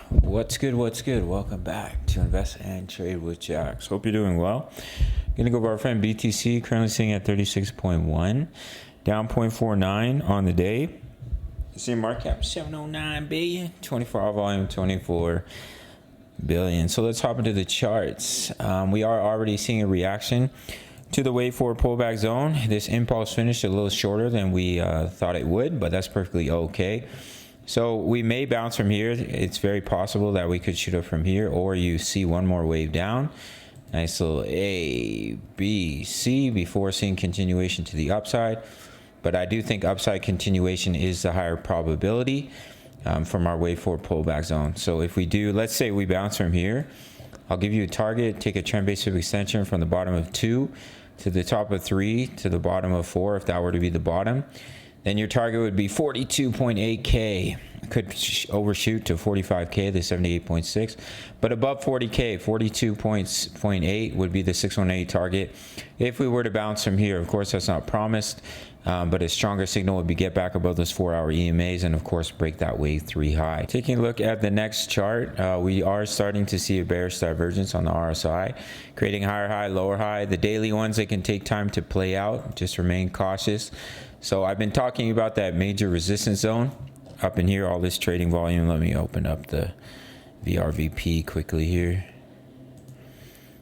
What's good? Welcome back to Invest and Trade with Jaxx. Hope you're doing well. Gonna go over our friend BTC, currently sitting at 36.1, down 0.49 on the day. See market cap 709 billion, 24-hour volume 24 billion. So let's hop into the charts. We are already seeing a reaction to the wave forward pullback zone. This impulse finished a little shorter than we thought it would, but that's perfectly okay. So we may bounce from here. It's very possible that we could shoot up from here, or you see one more wave down. Nice little A, B, C before seeing continuation to the upside. But I do think upside continuation is the higher probability from our wave forward pullback zone. So if we do, let's say we bounce from here, I'll give you a target, take a trend-based extension from the bottom of 2 to the top of 3 to the bottom of 4, if that were to be the bottom. Then your target would be 42.8K. Could overshoot to 45K, the 78.6. But above 40K, 42.8 would be the 618 target. If we were to bounce from here, of course, that's not promised. But a stronger signal would be get back above those 4-hour EMAs and, of course, break that wave 3 high. Taking a look at the next chart, we are starting to see a bearish divergence on the RSI, creating higher high, lower high. The daily ones, they can take time to play out. Just remain cautious. So I've been talking about that major resistance zone up in here, all this trading volume. Let me open up the VRVP quickly here.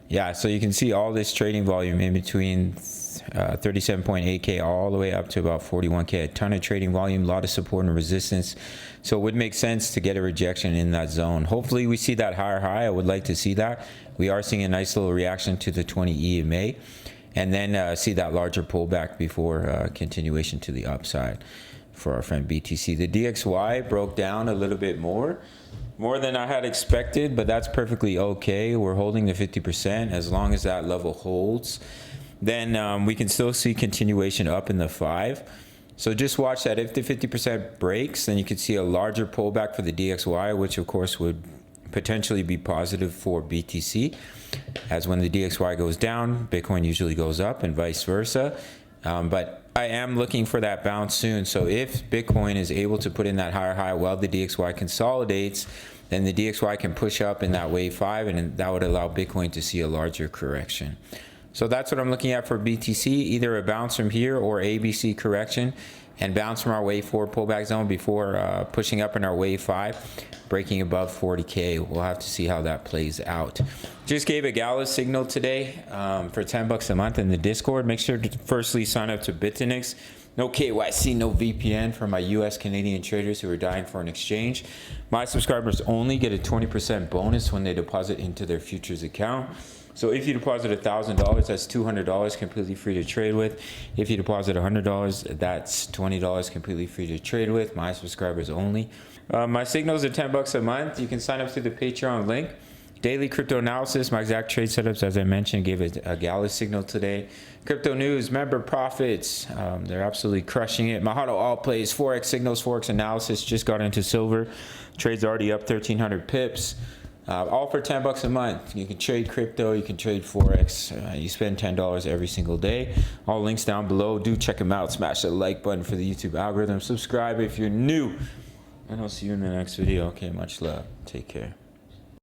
Yeah, so you can see all this trading volume in between 37.8K all the way up to about 41K. A ton of trading volume, a lot of support and resistance. So it would make sense to get a rejection in that zone. Hopefully we see that higher high. I would like to see that. We are seeing a nice little reaction to the 20 EMA. And then see that larger pullback before continuation to the upside for our friend BTC. The DXY broke down a little bit more than I had expected, but that's perfectly okay. We're holding the 50%. As long as that level holds, then we can still see continuation up in the 5. So just watch that. If the 50% breaks, then you could see a larger pullback for the DXY, which of course would potentially be positive for BTC. As when the DXY goes down, Bitcoin usually goes up and vice versa. But I am looking for that bounce soon. So if Bitcoin is able to put in that higher high while the DXY consolidates, then the DXY can push up in that wave 5, and that would allow Bitcoin to see a larger correction. So that's what I'm looking at for BTC, either a bounce from here or ABC correction, and bounce from our wave 4 pullback zone before pushing up in our wave 5, breaking above 40K. We'll have to see how that plays out. Just gave a gala signal today for $10 a month in the Discord. Make sure to firstly sign up to BITUNIX. No KYC, no VPN for my US Canadian traders who are dying for an exchange. My subscribers only get a 20% bonus when they deposit into their futures account. So if you deposit $1,000, that's $200 completely free to trade with. If you deposit $100, that's $20 completely free to trade with. My subscribers only. My signals are $10 a month. You can sign up through the Patreon link. Daily crypto analysis, my exact trade setups, as I mentioned, gave a gala signal today. Crypto news, member profits, they're absolutely crushing it. Mahalo all plays, Forex signals, Forex analysis, just got into silver. Trade's already up 1,300 pips. All for $10 a month. You can trade crypto, you can trade Forex. You spend $10 every single day. All links down below. Do check them out. Smash the like button for the YouTube algorithm. Subscribe if you're new. And I'll see you in the next video. Okay, much love. Take care.